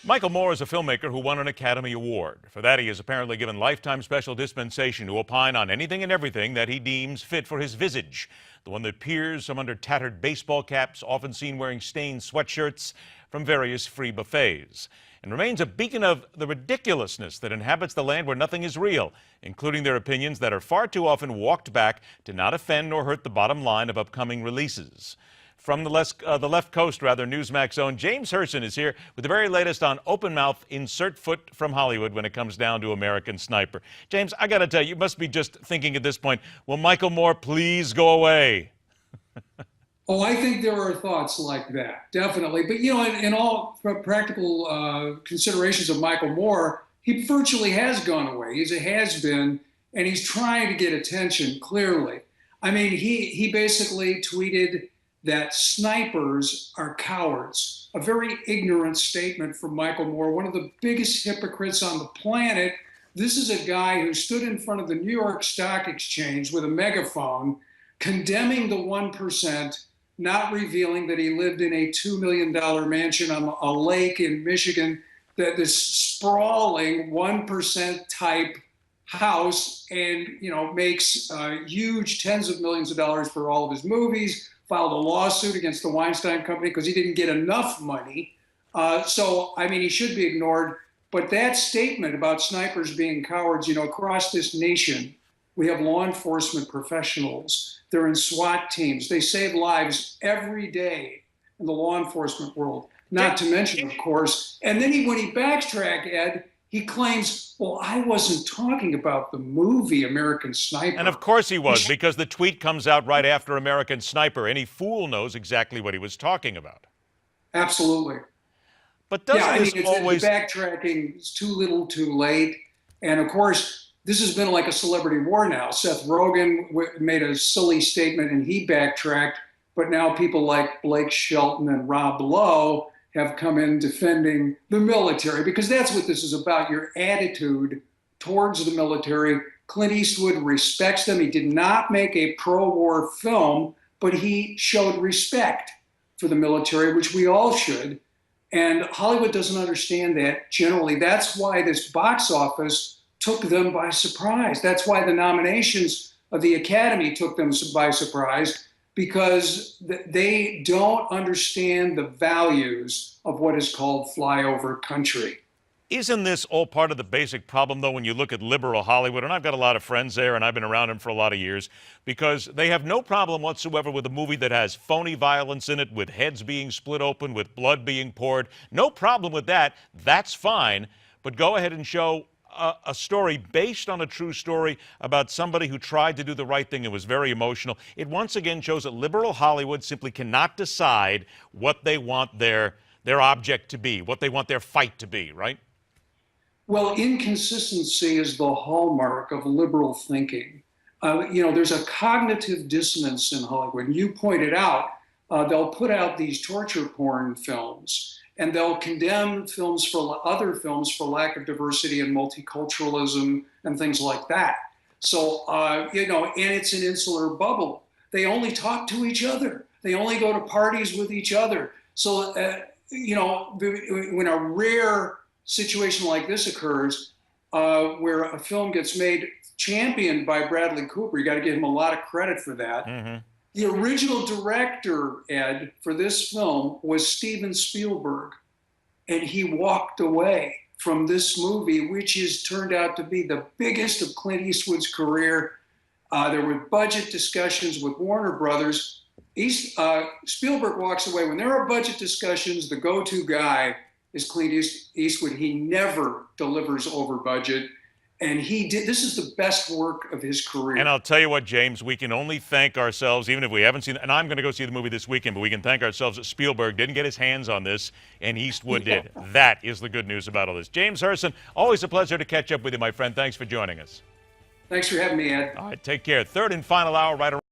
Michael Moore is a filmmaker who won an Academy Award. For that, he is apparently given lifetime special dispensation to opine on anything and everything that he deems fit for his visage. The one that peers from under tattered baseball caps, often seen wearing stained sweatshirts from various free buffets, and remains a beacon of the ridiculousness that inhabits the land where nothing is real, including their opinions that are far too often walked back to not offend or hurt the bottom line of upcoming releases. From the left coast, Newsmax's own James Hirsen is here with the very latest on open mouth, insert foot from Hollywood when it comes down to American Sniper. James, I got to tell you, you must be just thinking at this point, will Michael Moore please go away? Oh, I think there are thoughts like that, definitely. But, in all practical considerations of Michael Moore, he virtually has gone away. He's a has-been, and he's trying to get attention, clearly. I mean, he basically tweeted that snipers are cowards. A very ignorant statement from Michael Moore, one of the biggest hypocrites on the planet. This is a guy who stood in front of the New York Stock Exchange with a megaphone, condemning the 1%, not revealing that he lived in a $2 million mansion on a lake in Michigan, that this sprawling 1% type house, and makes huge tens of millions of dollars for all of his movies, filed a lawsuit against the Weinstein Company because he didn't get enough money. So, I mean, he should be ignored. But that statement about snipers being cowards, across this nation, we have law enforcement professionals. They're in SWAT teams. They save lives every day in the law enforcement world, not to mention, of course. And then when he backtracked, Ed, he claims, well, I wasn't talking about the movie American Sniper. And of course he was, because the tweet comes out right after American Sniper. Any fool knows exactly what he was talking about. Absolutely. But doesn't the backtracking is too little too late. And of course, this has been like a celebrity war now. Seth Rogen made a silly statement and he backtracked, but now people like Blake Shelton and Rob Lowe have come in defending the military, because that's what this is about, your attitude towards the military. Clint Eastwood respects them. He did not make a pro-war film, but he showed respect for the military, which we all should. And Hollywood doesn't understand that generally. That's why this box office took them by surprise. That's why the nominations of the Academy took them by surprise, because they don't understand the values of what is called flyover country. Isn't this all part of the basic problem, though, when you look at liberal Hollywood? And I've got a lot of friends there, and I've been around them for a lot of years, because they have no problem whatsoever with a movie that has phony violence in it, with heads being split open, with blood being poured. No problem with that. That's fine. But go ahead and show a story based on a true story about somebody who tried to do the right thing and was very emotional. It once again shows that liberal Hollywood simply cannot decide what they want their object to be, what they want their fight to be, right? Well, inconsistency is the hallmark of liberal thinking. There's a cognitive dissonance in Hollywood. And you pointed out, they'll put out these torture porn films, and they'll condemn other films for lack of diversity and multiculturalism and things like that. So, and it's an insular bubble. They only talk to each other. They only go to parties with each other. So, when a rare situation like this occurs, where a film gets made championed by Bradley Cooper, you got to give him a lot of credit for that. Mm-hmm. The original director, Ed, for this film was Steven Spielberg, and he walked away from this movie, which has turned out to be the biggest of Clint Eastwood's career. There were budget discussions with Warner Brothers. Spielberg walks away. When there are budget discussions, the go-to guy is Clint Eastwood. He never delivers over budget. And this is the best work of his career. And I'll tell you what, James, we can only thank ourselves, even if we haven't seen it. And I'm going to go see the movie this weekend, but we can thank ourselves that Spielberg didn't get his hands on this and Eastwood did. That is the good news about all this. James Hirsen, always a pleasure to catch up with you, my friend. Thanks for joining us. Thanks for having me, Ed. All right, take care. Third and final hour right around.